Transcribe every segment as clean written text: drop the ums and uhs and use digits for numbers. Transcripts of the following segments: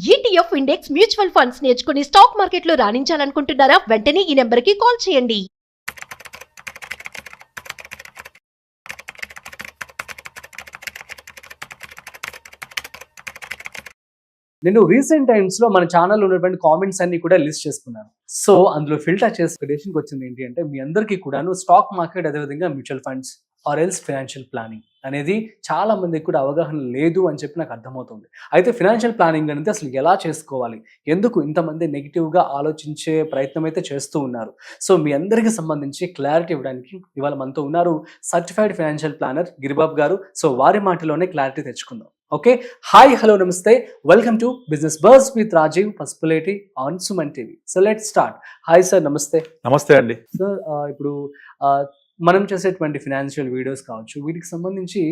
ETF index mutual funds నేర్చుకుని stock మార్కెట్లో రాణించాలనుకుంటున్నారా? వెంటనే ఈ నెంబర్కి కాల్ చేయండి. నేను రీసెంట్ టైమ్స్ లో మన ఛానల్ ఉన్నటువంటి కామెంట్స్ అన్ని కూడా లిస్ట్ చేసుకున్నాను. సో అందులో ఫిల్టర్ చేసి డెసిషన్కి వచ్చింది ఏంటి అంటే, మీ అందరికీ కూడాను స్టాక్ మార్కెట్, అదేవిధంగా mutual funds or else financial planning అనేది చాలా మందికి కూడా అవగాహన లేదు అని చెప్పి నాకు అర్థమవుతుంది. అయితే ఫైనాన్షియల్ ప్లానింగ్ అనేది అసలు ఎలా చేసుకోవాలి, ఎందుకు ఇంతమంది నెగిటివ్గా ఆలోచించే ప్రయత్నం అయితే చేస్తూ ఉన్నారు. సో మీ అందరికీ సంబంధించి క్లారిటీ ఇవ్వడానికి ఇవాళ మనతో ఉన్నారు సర్టిఫైడ్ ఫైనాన్షియల్ ప్లానర్ గిరిబాబు గారు. సో వారి మాటలోనే క్లారిటీ తెచ్చుకుందాం. ఓకే, హాయ్, హలో, నమస్తే, welcome to business bars with Rajeev Pasupuleti on Suman TV. So let's start. Hi sir, నమస్తే. నమస్తే అండి. సార్, ఇప్పుడు మనం చేసేటువంటి ఫినాన్షియల్ వీడియోస్ కావచ్చు, వీటికి సంబంధించి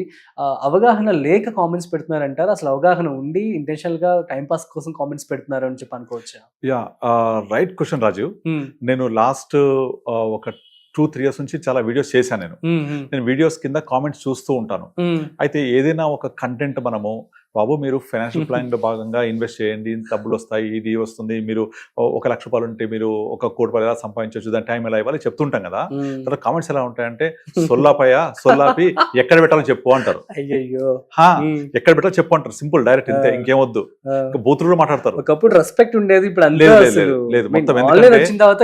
అవగాహన లేక కామెంట్స్ పెడుతున్నారంటారు, అసలు అవగాహన ఉండి ఇంటెన్షనల్గా టైంపాస్ కోసం కామెంట్స్ పెడుతున్నారు అని చెప్పి అనుకోవచ్చా? Yeah, right question Rajiv. నేను లాస్ట్ ఒక 2-3 years నుంచి చాలా వీడియోస్ చేశాను. నేను వీడియోస్ కింద కామెంట్స్ చూస్తూ ఉంటాను. అయితే ఏదైనా ఒక కంటెంట్ మనము, బాబు మీరు ఫైనాన్షియల్ ప్లానింగ్ లో భాగంగా ఇన్వెస్ట్ చేయండి, డబ్బులు వస్తాయి, ఇది వస్తుంది, మీరు ₹1,00,000 ఉంటే మీరు ₹1 కోటి ఎలా సంపాదించవచ్చు, దాని టైం ఎలా ఇవ్వాలి చెప్తుంటాం కదా. తర్వాత కామెంట్స్ ఎలా ఉంటాయంటే, సొల్లాపి ఎక్కడ పెట్టాలో చెప్పు అంటారు. అయ్యో, ఎక్కడ పెట్టాలో చెప్పు అంటారు. సింపుల్, డైరెక్ట్, ఇంతే, ఇంకేమొద్దు. బూతులు మాట్లాడతారు. ఒకప్పుడు రెస్పెక్ట్ ఉండేది, ఇప్పుడు లేదు. మొత్తం వచ్చిన తర్వాత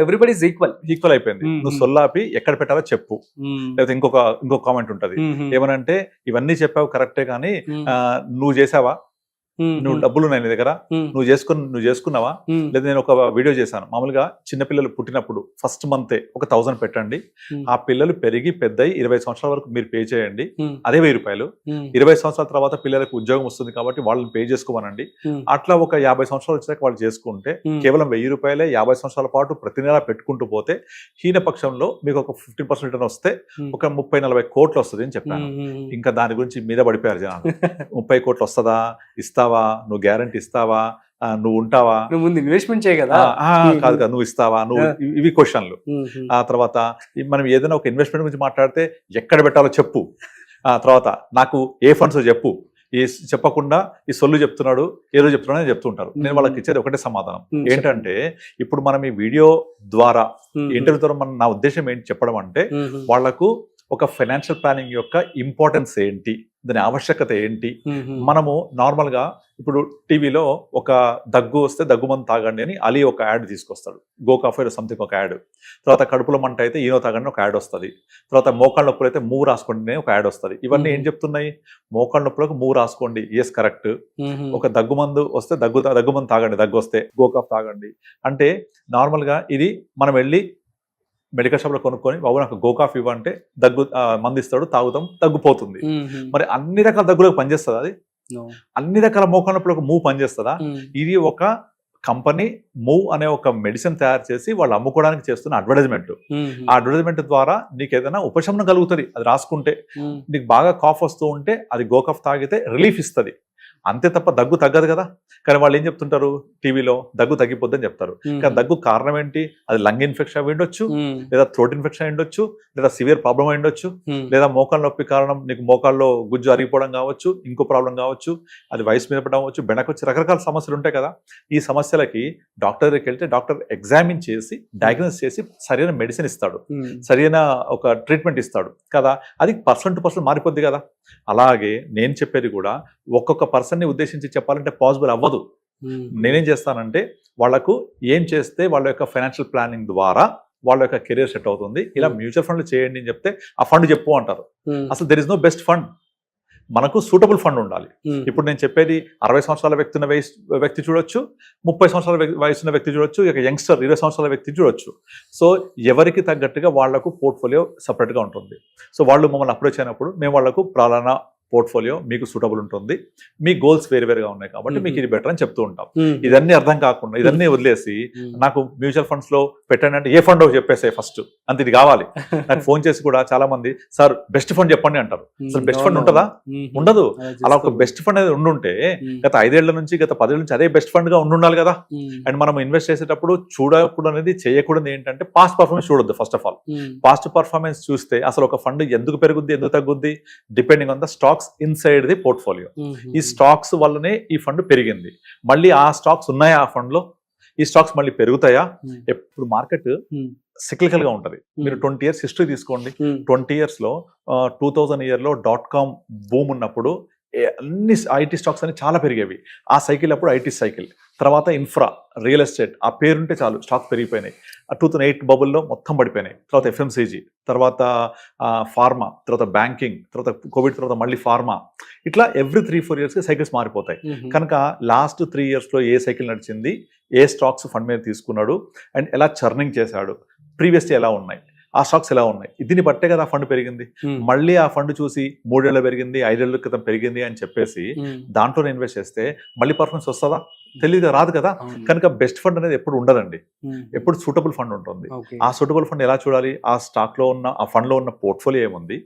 ఎవ్రీబడి ఈజ్ ఈక్వల్ అయిపోయింది. నువ్వు సొల్లాపి ఎక్కడ పెట్టాలో చెప్పు. లేకపోతే ఇంకో కామెంట్ ఉంటది, ఏమనంటే ఇవన్నీ చెప్పావు కరెక్టే కానీ నువ్వు చేసావా, నువ్వు డబ్బులు ఉన్నాయి నీ దగ్గర, నువ్వు చేసుకున్నావా? లేదా నేను ఒక వీడియో చేశాను, మామూలుగా చిన్నపిల్లలు పుట్టినప్పుడు ఫస్ట్ మంతే ఒక 1000 పెట్టండి, ఆ పిల్లలు పెరిగి పెద్దయి 20 సంవత్సరాల వరకు మీరు పే చేయండి, అదే ₹1000. 20 సంవత్సరాల తర్వాత పిల్లలకు ఉద్యోగం వస్తుంది కాబట్టి వాళ్ళని పే చేసుకోమనండి. అట్లా ఒక 50 సంవత్సరాలు వచ్చాక వాళ్ళు చేసుకుంటే కేవలం ₹1000 50 సంవత్సరాల పాటు ప్రతి నెల పెట్టుకుంటూ పోతే హీనపక్షంలో మీకు ఒక 50% రిటర్న్ వస్తే ఒక 30-40 కోట్లు వస్తుంది అని చెప్పాను. ఇంకా దాని గురించి మీద పడిపోయారు జనాలు. 30 కోట్లు వస్తుందా, ఇస్తావా, నువ్వు గ్యారంటీ ఇస్తావా, నువ్వు ఉంటావా, నువ్వు ముందు ఇన్వెస్ట్మెంట్ చేయ కదా, కాదు నువ్వు ఇస్తావా, నువ్వు, ఇవి క్వశ్చన్లు. ఆ తర్వాత మనం ఏదైనా ఒక ఇన్వెస్ట్మెంట్ గురించి మాట్లాడితే ఎక్కడ పెట్టాలో చెప్పు, ఆ తర్వాత నాకు ఏ ఫండ్స్ చెప్పు, ఈ చెప్పకుండా ఈ సొల్లు చెప్తున్నాడు, ఏదో చెప్తున్నాడు అని చెప్తుంటారు. నేను వాళ్ళకి ఇచ్చేది ఒకటే సమాధానం ఏంటంటే, ఇప్పుడు మనం ఈ వీడియో ద్వారా, ఇంటర్వ్యూ ద్వారా నా ఉద్దేశం ఏంటి చెప్పడం అంటే, వాళ్లకు ఒక ఫైనాన్షియల్ ప్లానింగ్ యొక్క ఇంపార్టెన్స్ ఏంటి, దాని ఆవశ్యకత ఏంటి. మనము నార్మల్గా ఇప్పుడు టీవీలో ఒక దగ్గు వస్తే దగ్గు మందు తాగండి అని అలీ ఒక యాడ్ తీసుకొస్తాడు, గో కాఫీ సంథింగ్ ఒక యాడ్. తర్వాత కడుపులో మంట అయితే ఈనో తాగండి ఒక యాడ్ వస్తుంది. తర్వాత మోకాళ్ళ నొప్పులు అయితే మూవ్ రాసుకోండి ఒక యాడ్ వస్తుంది. ఇవన్నీ ఏం చెప్తున్నాయి, మోకాళ్ళ నొప్పులకు మూవ్ రాసుకోండి, ఎస్ కరెక్ట్. ఒక దగ్గు మందు వస్తే దగ్గు మందు తాగండి, దగ్గు వస్తే గో కాఫ్ తాగండి. అంటే నార్మల్గా ఇది మనం వెళ్ళి మెడికల్ షాప్ లో కొనుక్కొని, బాబు నాకు గో కాఫీ ఇవ్వంటే దగ్గు మందిస్తాడు, తాగుతాం, తగ్గిపోతుంది. మరి అన్ని రకాల దగ్గులకు పనిచేస్తుందా అది? అన్ని రకాల మోకాళ్ళ నొప్పులకు మూవ్ పనిచేస్తుందా? ఇది ఒక కంపెనీ మూవ్ అనే ఒక మెడిసిన్ తయారు చేసి వాళ్ళు అమ్ముకోవడానికి చేస్తున్న అడ్వర్టైజ్మెంట్. ఆ అడ్వర్టైజ్మెంట్ ద్వారా నీకు ఏదైనా ఉపశమనం కలుగుతుంది అది రాసుకుంటే. నీకు బాగా కాఫ్ వస్తూ ఉంటే అది గో కాఫ్ తాగితే రిలీఫ్ ఇస్తుంది, అంతే తప్ప దగ్గు తగ్గదు కదా. కానీ వాళ్ళు ఏం చెప్తుంటారు టీవీలో, దగ్గు తగ్గిపోద్దని చెప్తారు. కానీ దగ్గు కారణం ఏంటి? అది లంగ్ ఇన్ఫెక్షన్ అయి ఉండొచ్చు, లేదా థ్రోట్ ఇన్ఫెక్షన్ అయి ఉండొచ్చు, లేదా సివియర్ ప్రాబ్లం అయి ఉండొచ్చు, లేదా మోకాళ్ళ నొప్పి కారణం నీకు మోకాల్లో గుజ్జు అరిగిపోవడం కావచ్చు, ఇంకో ప్రాబ్లం కావచ్చు, అది వయసు మీద పడడం అవచ్చు, బెనకొచ్చి రకరకాల సమస్యలు ఉంటాయి కదా. ఈ సమస్యలకి డాక్టర్ దగ్గరికి వెళ్తే డాక్టర్ ఎగ్జామిన్ చేసి డయాగ్నోస్ చేసి సరైన మెడిసిన్ ఇస్తాడు, సరైన ఒక ట్రీట్మెంట్ ఇస్తాడు కదా. అది పర్సన్ టు పర్సన్ మారిపోద్ది కదా. అలాగే నేను చెప్పేది కూడా ఒక్కొక్క పర్సన్ని ఉద్దేశించి చెప్పాలంటే పాసిబుల్ అవ్వదు. నేనేం చేస్తానంటే, వాళ్లకు ఏం చేస్తే వాళ్ళ యొక్క ఫైనాన్షియల్ ప్లానింగ్ ద్వారా వాళ్ళ యొక్క కెరీర్ సెట్ అవుతుంది, ఇలా మ్యూచువల్ ఫండ్లు చేయండి అని చెప్తే ఆ ఫండ్ చెప్పు అంటారు. అసలు there is no best fund, మనకు సూటబుల్ ఫండ్ ఉండాలి. ఇప్పుడు నేను చెప్పేది 60 సంవత్సరాల వ్యక్తి చూడొచ్చు, 30 సంవత్సరాల వయసున్న వ్యక్తి చూడొచ్చు, ఇక యంగ్స్టర్ 20 సంవత్సరాల వ్యక్తి చూడొచ్చు. సో ఎవరికి తగ్గట్టుగా వాళ్లకు పోర్ట్ఫోలియో సపరేట్గా ఉంటుంది. సో వాళ్ళు మమ్మల్ని అప్రోచ్ అయినప్పుడు మేము వాళ్లకు ప్రాణ పోర్ట్ఫోలియో మీకు సూటబుల్ ఉంటుంది, మీ గోల్స్ వేరువేరుగా ఉన్నాయి కాబట్టి మీకు ఇది బెటర్ అని చెప్తూ ఉంటాం. ఇదన్నీ అర్థం కాకుండా ఇదన్నీ వదిలేసి నాకు మ్యూచువల్ ఫండ్స్ లో పెట్టండి అంటే ఏ ఫండ్ చెప్పేసే ఫస్ట్ అంత ఇది కావాలి. నాకు ఫోన్ చేసి కూడా చాలా మంది, సార్ బెస్ట్ ఫండ్ చెప్పండి అంటారు. అసలు బెస్ట్ ఫండ్ ఉంటుందా? ఉండదు. అలా ఒక బెస్ట్ ఫండ్ అనేది ఉండుంటే గత 5 ఏళ్ల నుంచి గత 10 ఏళ్ల నుంచి అదే బెస్ట్ ఫండ్ గా ఉండాలి కదా. అండ్ మనం ఇన్వెస్ట్ చేసేటప్పుడు చూడకూడదు అనేది, చేయకూడదు ఏంటంటే పాస్ట్ పర్ఫార్మెన్స్ చూడొద్దు. First of all past performance చూస్తే అసలు ఒక ఫండ్ ఎందుకు పెరుగుద్ది, ఎందుకు తగ్గుద్ది, depending on the stock stocks inside the portfolio. ఈ స్టాక్స్ వల్లనే ఈ ఫండ్ పెరిగింది. మళ్ళీ ఆ స్టాక్స్ ఉన్నాయా ఆ ఫండ్ లో, ఈ స్టాక్స్ మళ్ళీ పెరుగుతాయా? ఎప్పుడు మార్కెట్ సిక్లికల్ గా ఉంటది. మీరు 20 years హిస్టరీ తీసుకోండి. 20 years లో 2000 year లో .com బూమ్ ఉన్నప్పుడు అన్ని ఐటీ స్టాక్స్ అన్ని చాలా పెరిగేవి. ఆ సైకిల్ అప్పుడు ఐటీ సైకిల్, తర్వాత ఇన్ఫ్రా, రియల్ ఎస్టేట్, ఆ పేరుంటే చాలు స్టాక్స్ పెరిగిపోయినాయి. 2008 బబుల్లో మొత్తం పడిపోయినాయి. తర్వాత ఎఫ్ఎంసీజీ, తర్వాత ఫార్మా, తర్వాత బ్యాంకింగ్, తర్వాత కోవిడ్, తర్వాత మళ్ళీ ఫార్మా. ఇట్లా ఎవ్రీ 3-4 years సైకిల్స్ మారిపోతాయి. కనుక లాస్ట్ 3 years లో ఏ సైకిల్ నడిచింది, ఏ స్టాక్స్ ఫండ్ మీద తీసుకున్నాడు అండ్ ఎలా చర్నింగ్ చేశాడు, ప్రీవియస్లీ ఎలా ఉన్నాయి, ఆ స్టాక్స్ ఎలా ఉన్నాయి, దీన్ని బట్టే కదా ఆ ఫండ్ పెరిగింది. మళ్ళీ ఆ ఫండ్ చూసి 3 ఏళ్ళు పెరిగింది, 5 ఏళ్ల క్రితం పెరిగింది అని చెప్పేసి దాంట్లో ఇన్వెస్ట్ చేస్తే మళ్ళీ పర్ఫార్మెన్స్ వస్తుందా? తెలియదు, రాదు కదా. కనుక బెస్ట్ ఫండ్ అనేది ఎప్పుడు ఉండదండి, ఎప్పుడు సూటబుల్ ఫండ్ ఉంటుంది. ఆ సూటబుల్ ఫండ్ ఎలా చూడాలి? ఆ స్టాక్ లో ఉన్న, ఆ ఫండ్ లో ఉన్న పోర్ట్ఫోలియో ఏముంది,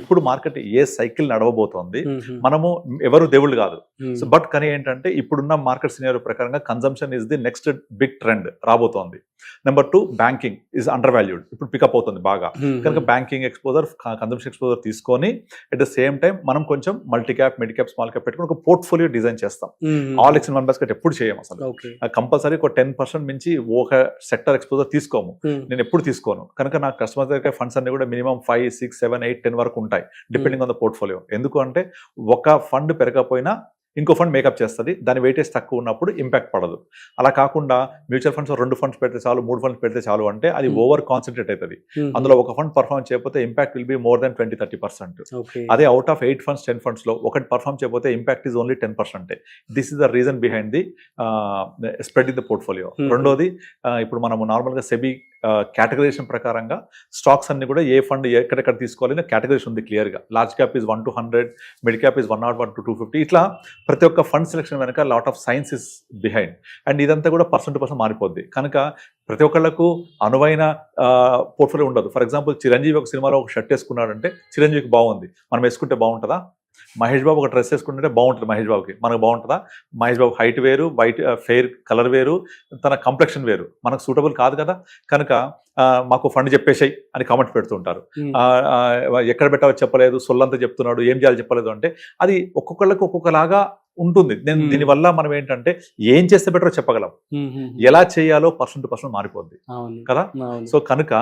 ఇప్పుడు మార్కెట్ ఏ సైకిల్ నడవబోతోంది. మనము ఎవరు దేవుళ్ళు కాదు. సో బట్ కానీ ఏంటంటే ఇప్పుడున్న మార్కెట్ సినారియో ప్రకారంగా consumption is the next big trend రాబోతోంది. Number 2, banking is under valued, ఇప్పుడు పికప్ అవుతుంది బాగా. కనుక బ్యాంకింగ్ ఎక్స్పోజర్, కన్జంప్షన్ ఎక్స్పోజర్ తీసుకొని అట్ ద సేమ్ టైం మనం కొంచెం multi cap, mid cap, small cap పెట్టుకుని ఒక పోర్ట్ఫోలియో డిజైన్ చేస్తాం. All eggs in one basket ఎప్పుడు చేయం అసలు. కంపల్సరీ ఒక 10% మించి ఒక సెక్టర్ ఎక్స్పోజర్ తీసుకోము. నేను ఎప్పుడు తీసుకోను. కనుక నా కస్టమర్ దగ్గర ఫండ్స్ అన్ని కూడా మినిమం 5, 6, 7, 8, 10 వరకు ఉంటాయి, డిపెండింగ్ ఆన్ ద పోర్ట్ఫోలియో. ఎందుకు అంటే ఒక ఫండ్ పెరగకపోయినా ఇంకో ఫండ్ మేకప్ చేస్తుంది. దాని వెయిటేజ్ తక్కువ ఉన్నప్పుడు ఇంపాక్ట్ పడదు. అలా కాకుండా మ్యూచువల్ ఫండ్స్ 2 ఫండ్స్ పెడితే చాలు, 3 ఫండ్స్ పెడితే చాలు అంటే అది ఓవర్ కాన్సన్ట్రేట్ అవుతుంది. అందులో ఒక ఫండ్ పర్ఫార్మ్ చేయకపోతే impact will be more than 20-30%. అదే అవుట్ ఆఫ్ 8 ఫండ్స్ 10 ఫండ్స్ లో ఒకటి పర్ఫార్మ్ చేయకపోతే impact is only 10%. This is the reason behind the spread in the portfolio. రెండోది, ఇప్పుడు మనము నార్మల్గా సెబీ కేటగరైజేషన్ ప్రకారంగా స్టాక్స్ అన్ని కూడా ఏ ఫండ్ ఎక్కడెక్కడ తీసుకోవాలి కేటగరైజేషన్ ఉంది క్లియర్ గా. Large cap is 1 to 100, mid cap is 101 to 250. ఇట్లా ప్రతి ఒక్క ఫండ్ సెలెక్షన్ వెనక lot of science is behind. And ఇదంతా కూడా పర్సన్ టు పర్సన్ మారిపోద్ది. కనుక ప్రతి ఒక్కళ్ళకు అనువైన పోర్ట్ఫోలియో ఉండదు. ఫర్ ఎగ్జాంపుల్, చిరంజీవి ఒక సినిమాలో ఒక షర్ట్ వేసుకున్నాడంటే చిరంజీవికి బాగుంది, మనం వేసుకుంటే బాగుంటుందా? మహేష్ బాబు ఒక డ్రెస్ వేసుకుంటే బాగుంటుంది మహేష్ బాబుకి, మనకు బాగుంటుందా? మహేష్ బాబు హైట్ వేరు, వైట్ ఫెయిర్ కలర్ వేరు, తన కంప్లెక్షన్ వేరు, మనకు సూటబుల్ కాదు కదా. కనుక మాకు ఫండ్ చెప్పేసాయి అని కామెంట్ పెడుతుంటారు. ఎక్కడ పెట్టాలో చెప్పలేదు, సొల్లంతా చెప్తున్నాడు, ఏం చేయాలో చెప్పలేదు అంటే అది ఒక్కొక్కళ్ళకి ఒక్కొక్కలాగా ఉంటుంది. నేను దీనివల్ల మనం ఏంటంటే ఏం చేస్తే బెటరో చెప్పగలం, ఎలా చేయాలో పర్సన్ టు పర్సన్ మారిపోద్ది కదా. సో కనుక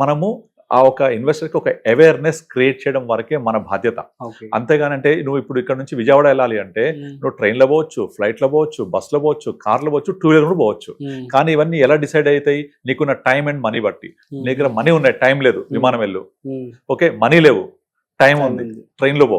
మనము ఆ ఒక ఇన్వెస్టర్కి ఒక అవేర్నెస్ క్రియేట్ చేయడం వరకే మన బాధ్యత. అంతేగానంటే నువ్వు ఇప్పుడు ఇక్కడ నుంచి విజయవాడ వెళ్ళాలి అంటే నువ్వు ట్రైన్లో పోవచ్చు, ఫ్లైట్లో పోవచ్చు, బస్సులో పోవచ్చు, కార్లో పోవచ్చు, 2 వీలర్ పోవచ్చు. కానీ ఇవన్నీ ఎలా డిసైడ్ అవుతాయి? నీకున్న టైం అండ్ మనీ బట్టి. నీ దగ్గర మనీ ఉన్నాయి, టైం లేదు, విమానం వెళ్ళు. ఓకే, మనీ లేవు, టైం ఉంది, ట్రైన్లో పో.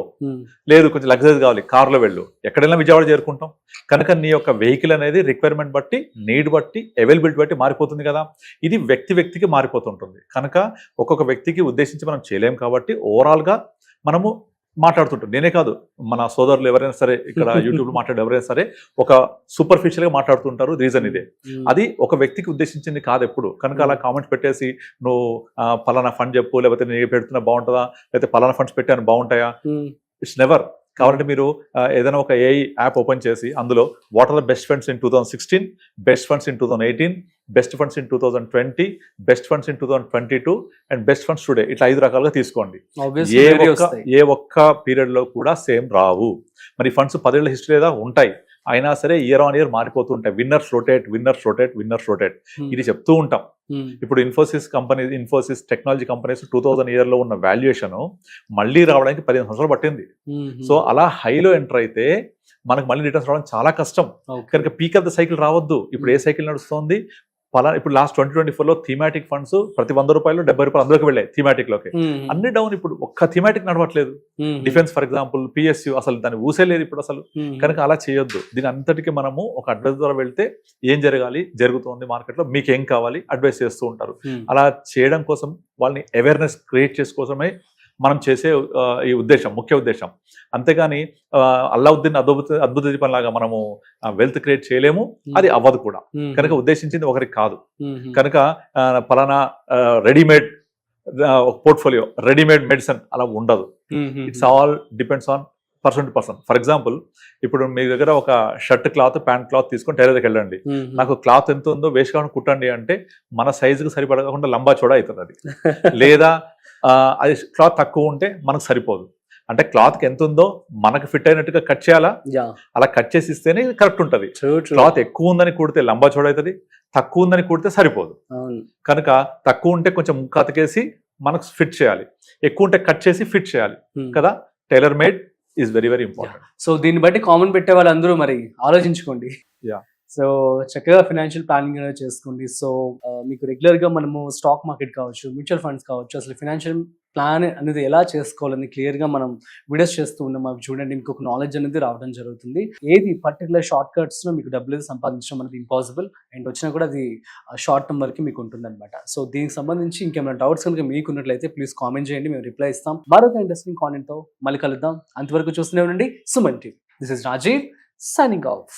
లేదు, కొంచెం లగ్జరీ కావాలి, కార్లో వెళ్ళు. ఎక్కడైనా విజయవాడ చేరుకుంటాం. కనుక నీ యొక్క వెహికల్ అనేది రిక్వైర్మెంట్ బట్టి, నీడ్ బట్టి, అవైలబిలిటీ బట్టి మారిపోతుంది కదా. ఇది వ్యక్తికి మారిపోతుంటుంది. కనుక ఒక్కొక్క వ్యక్తికి ఉద్దేశించి మనం చేయలేం కాబట్టి ఓవరాల్గా మనము మాట్లాడుతుంటాం. నేనే కాదు, మన సోదరులు ఎవరైనా సరే, ఇక్కడ యూట్యూబ్లో మాట్లాడే ఎవరైనా సరే ఒక సూపర్ఫిషియల్ గా మాట్లాడుతుంటారు. రీజన్ ఇదే, అది ఒక వ్యక్తికి ఉద్దేశించింది కాదు ఎప్పుడు. కనుక అలా కామెంట్స్ పెట్టేసి నువ్వు పలానా ఫండ్ చెప్పు, లేకపోతే నేను పెడుతున్నా బాగుంటుందా, లేకపోతే పలానా ఫండ్స్ పెట్టాను బాగుంటాయా, ఇట్స్ నెవర్. కావాలంటే మీరు ఏదైనా ఒక ఏఐ యాప్ ఓపెన్ చేసి అందులో what are the best funds in 2016, best funds in 2018, best funds in 2020, best funds in 2022 and best funds today, ఇట్లా 5 రకాలుగా తీసుకోండి. ఏ ఒక్క పీరియడ్ లో కూడా సేమ్ రావు. మరి ఫండ్స్ 10 ఏళ్ల హిస్టరీ లేదా ఉంటాయి, అయినా సరే ఇయర్ ఆన్ ఇయర్ మారిపోతుంటాయి. Winners rotate, winners rotate, winners rotate, ఇది చెప్తూ ఉంటాం. ఇప్పుడు ఇన్ఫోసిస్ టెక్నాలజీ కంపెనీస్ 2000 year లో ఉన్న వాల్యుయేషన్ మళ్ళీ రావడానికి 15 సంవత్సరాలు పట్టింది. సో అలా హైలో ఎంటర్ అయితే మనకు మళ్ళీ రిటర్న్స్ రావడం చాలా కష్టం. కనుక పీక్ ఆఫ్ ద సైకిల్ రావద్దు. ఇప్పుడు ఏ సైకిల్ నడుస్తుంది? ఇప్పుడు లాస్ట్ 2024లో థీమాటిక్ ఫండ్స్ ప్రతి 100 రూపాయలు 70 రూపాయలు అందులోకి వెళ్ళాయి థీమాటిక్ లోకి. అన్ని డౌన్. ఇప్పుడు ఒక్క థీమాటిక్ నడవట్లేదు. డిఫెన్స్ ఫర్ ఎగ్జాంపుల్, పిఎస్యు అసలు దాన్ని ఊసేలేదు ఇప్పుడు అసలు. కనుక అలా చేయొద్దు. దీని అంతటికి మనము ఒక అడ్వైస్ ద్వారా వెళ్తే ఏం జరగాలి, జరుగుతుంది మార్కెట్ లో, మీకు ఏం కావాలి అడ్వైస్ చేస్తూ ఉంటారు. అలా చేయడం కోసం, వాళ్ళని అవేర్నెస్ క్రియేట్ చేసుకోసమే మనం చేసే ఈ ఉద్దేశం, ముఖ్య ఉద్దేశం. అంతేగాని అల్లావుద్దీన్ అద్భుత దీపం లాగా మనము వెల్త్ క్రియేట్ చేయలేము, అది అవ్వదు కూడా. కనుక ఉద్దేశించింది ఒకరికి కాదు. కనుక పలానా రెడీమేడ్ పోర్ట్ఫోలియో, రెడీమేడ్ మెడిసిన్ అలా ఉండదు. It's all depends on person to person. For example, ఇప్పుడు మీ దగ్గర ఒక షర్ట్ క్లాత్, ప్యాంట్ క్లాత్ తీసుకొని టైలర్ దగ్గరికి వెళ్ళండి. నాకు క్లాత్ ఎంత ఉందో వేసుకోవడానికి కుట్టండి అంటే మన సైజుకి సరిపడకుండా లంబా చోడా అవుతుంది అది. లేదా అది క్లాత్ తక్కువ ఉంటే మనకు సరిపోదు. అంటే క్లాత్ కి ఎంత ఉందో మనకు ఫిట్ అయినట్టుగా కట్ చేయాలా, యా అలా కట్ చేసి ఇస్తేనే కరెక్ట్ ఉంటది. క్లాత్ ఎక్కువ ఉందని కుడితే లంబా చోడ అవుతుంది, తక్కువ ఉందని కుడితే సరిపోదు. అవును కనుక తక్కువ ఉంటే కొంచెం ముక్కతకేసి మనకు ఫిట్ చేయాలి, ఎక్కువ ఉంటే కట్ చేసి ఫిట్ చేయాలి కదా. Tailor made is very very important. So దీన్ని బట్టి కామన్ పెట్టే వాళ్ళందరూ మరి ఆలోచించుకోండి. Yeah. సో చక్కగా ఫైనాన్షియల్ ప్లానింగ్ అనేది చేసుకోండి. సో మీకు రెగ్యులర్ గా మనము స్టాక్ మార్కెట్ కావచ్చు, మ్యూచువల్ ఫండ్స్ కావచ్చు, అసలు ఫైనాన్షియల్ ప్లాన్ అనేది ఎలా చేసుకోవాలని క్లియర్ గా మనం వీడియోస్ చేస్తూ ఉన్నాం. అవి చూడండి, మీకు ఒక నాలెడ్జ్ అనేది రావడం జరుగుతుంది. ఏది పర్టికులర్ షార్ట్ కట్స్ లో మీకు డబ్బులు అనేది సంపాదించడం అనేది ఇంపాసిబుల్, అండ్ వచ్చినా కూడా అది షార్ట్ టర్మ్ వరకు మీకు ఉంటుంది అనమాట. సో దీనికి సంబంధించి ఇంకేమైనా డౌట్స్ కనుక మీకు ఉన్నట్లయితే ప్లీజ్ కామెంట్ చేయండి, మేము రిప్లై ఇస్తాం. మరొక ఇంట్రెస్టింగ్ కాంటెంట్ తో మళ్ళీ కలుద్దాం. అంతవరకు చూస్తూనే ఉండండి Suman TV. This is Rajiv signing of.